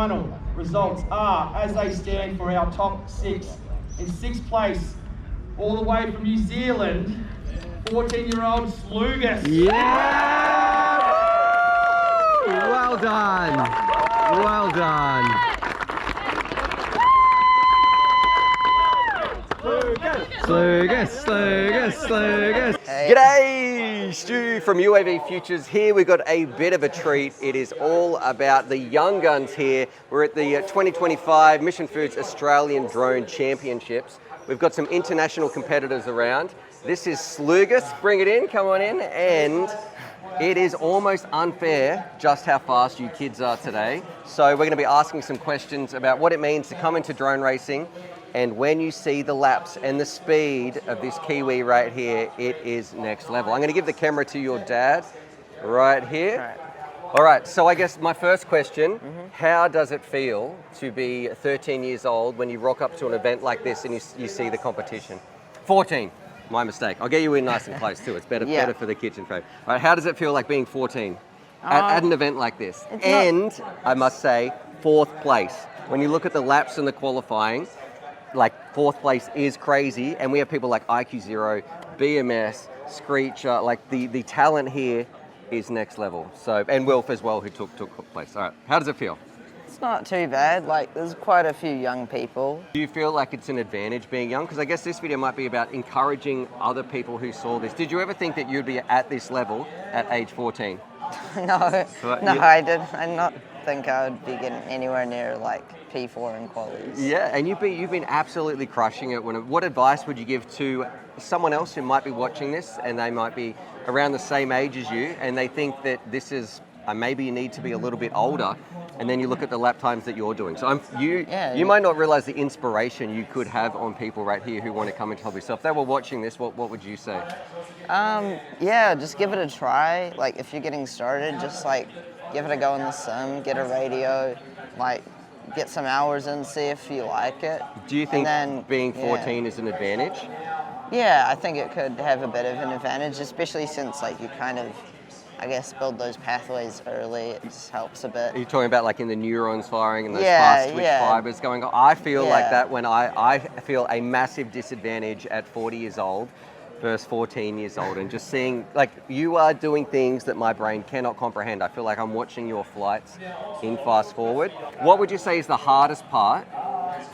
final results are, as they stand for our top 6. In 6th place, all the way from New Zealand, 14-year-old Slugus. Yeah! Well done. Well done. Slugus, Slugus, Slugus. G'day, Stu from UAVfutures here. We've got a bit of a treat. It is all about the young guns here. We're at the 2025 Mission Foods Australian Drone Championships. We've got some international competitors around. This is Slugus. Bring it in, come on in. And it is almost unfair just how fast you kids are today. So we're going to be asking some questions about what it means to come into drone racing. And when you see the laps and the speed of this Kiwi right here, it is next level. I'm going to give the camera to your dad right here. All right, so I guess my first question, how does it feel to be 13 years old when you rock up to an event like this and you see the competition? 14, my mistake. I'll get you in nice and close too. It's better, better for the kitchen frame. All right, how does it feel like being 14 at an event like this? And I must say, 4th place. When you look at the laps and the qualifying, like 4th place is crazy, and we have people like IQ0, BMS, Screecher, like the talent here is next level. So, and Wilf as well, who took place. All right, how does it feel? It's not too bad, like there's quite a few young people. Do you feel like it's an advantage being young? Because I guess this video might be about encouraging other people who saw this. Did you ever think that you'd be at this level at age 14? No, I did. I did not think I would be getting anywhere near like P4 in qualies. Yeah, and you've been absolutely crushing it. What advice would you give to someone else who might be watching this and they might be around the same age as you and they think that this is, maybe you need to be a little bit older, and then you look at the lap times that you're doing. So you might not realize the inspiration you could have on people right here who want to come into hobby. So if they were watching this, what would you say? Yeah, just give it a try. Like if you're getting started, just like give it a go in the sim, get a radio, like get some hours in, see if you like it. Do you think being 14 is an advantage? Yeah, I think it could have a bit of an advantage, especially since like you kind of, I guess, build those pathways early. It just helps a bit. Are you talking about like in the neurons firing and those fast twitch fibers going on? I feel like that when I feel a massive disadvantage at 40 years old versus 14 years old, and just seeing, like, you are doing things that my brain cannot comprehend. I feel like I'm watching your flights in fast forward. What would you say is the hardest part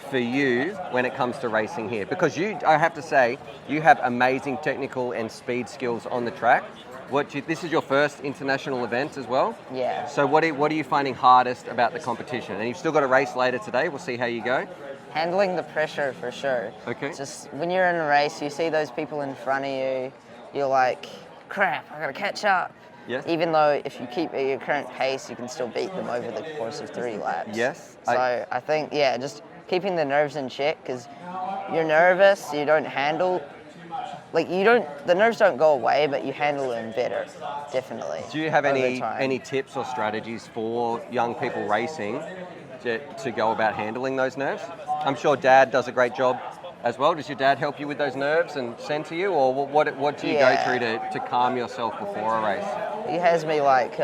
for you when it comes to racing here? Because I have to say, you have amazing technical and speed skills on the track. This is your first international event as well? Yeah. So what are you finding hardest about the competition? And you've still got a race later today. We'll see how you go. Handling the pressure for sure. Okay. Just when you're in a race, you see those people in front of you, you're like, crap, I gotta catch up. Yes. Even though if you keep at your current pace, you can still beat them over the course of 3 laps. Yes. So I think, just keeping the nerves in check, because you're nervous, you don't handle, the nerves don't go away, but you handle them better, definitely. Do you have any tips or strategies for young people racing to go about handling those nerves? I'm sure Dad does a great job as well. Does your dad help you with those nerves and center you, or what do you go through to calm yourself before a race? He has me like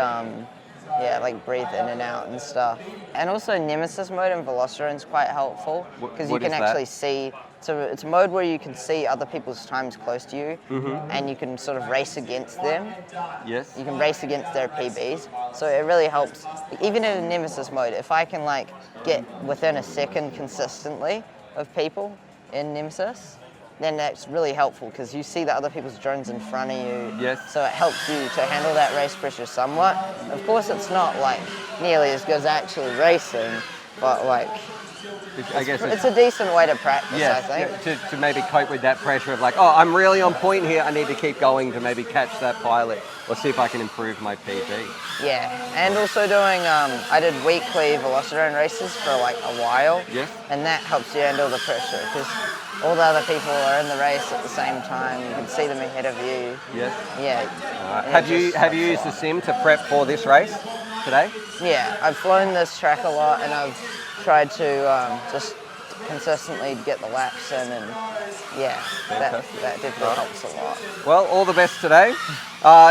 breathe in and out and stuff. And also Nemesis mode in Velociraptor is quite helpful, because you can actually see, so it's a mode where you can see other people's times close to you, and you can sort of race against them. Yes. You can race against their PBs, so it really helps. Even in Nemesis mode, if I can like get within a second consistently of people in Nemesis, then that's really helpful, because you see the other people's drones in front of you. Yes. So it helps you to handle that race pressure somewhat. Of course, it's not like nearly as good as actually racing, but like I guess it's a decent way to practice, I think. To maybe cope with that pressure of like, oh, I'm really on point here, I need to keep going to maybe catch that pilot or see if I can improve my PB. Yeah, and also doing, I did weekly Velociraptor races for like a while. Yes. And that helps you handle the pressure, because all the other people are in the race at the same time. You can see them ahead of you. Yes. Yeah. Have you used the sim to prep for this race today? Yeah, I've flown this track a lot, and I've tried to just consistently get the laps in, and that definitely helps a lot. Well, all the best today.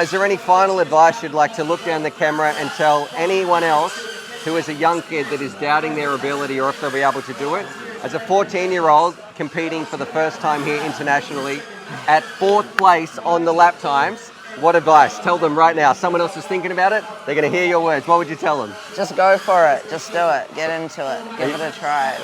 Is there any final advice you'd like to look down the camera and tell anyone else who is a young kid that is doubting their ability or if they'll be able to do it, as a 14-year-old competing for the first time here internationally at 4th place on the lap times, what advice? Tell them right now. Someone else is thinking about it. They're going to hear your words. What would you tell them? Just go for it. Just do it. Get into it. Give it a try.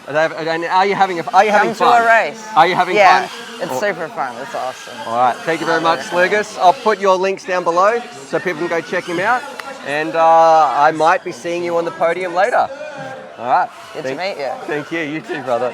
And are you having fun? Come to a race. Are you having fun? Yeah, it's super fun. It's awesome. All right. Thank you very much, Slugus. I'll put your links down below so people can go check him out. And I might be seeing you on the podium later. All right. Good to meet you. Thank you. You too, brother.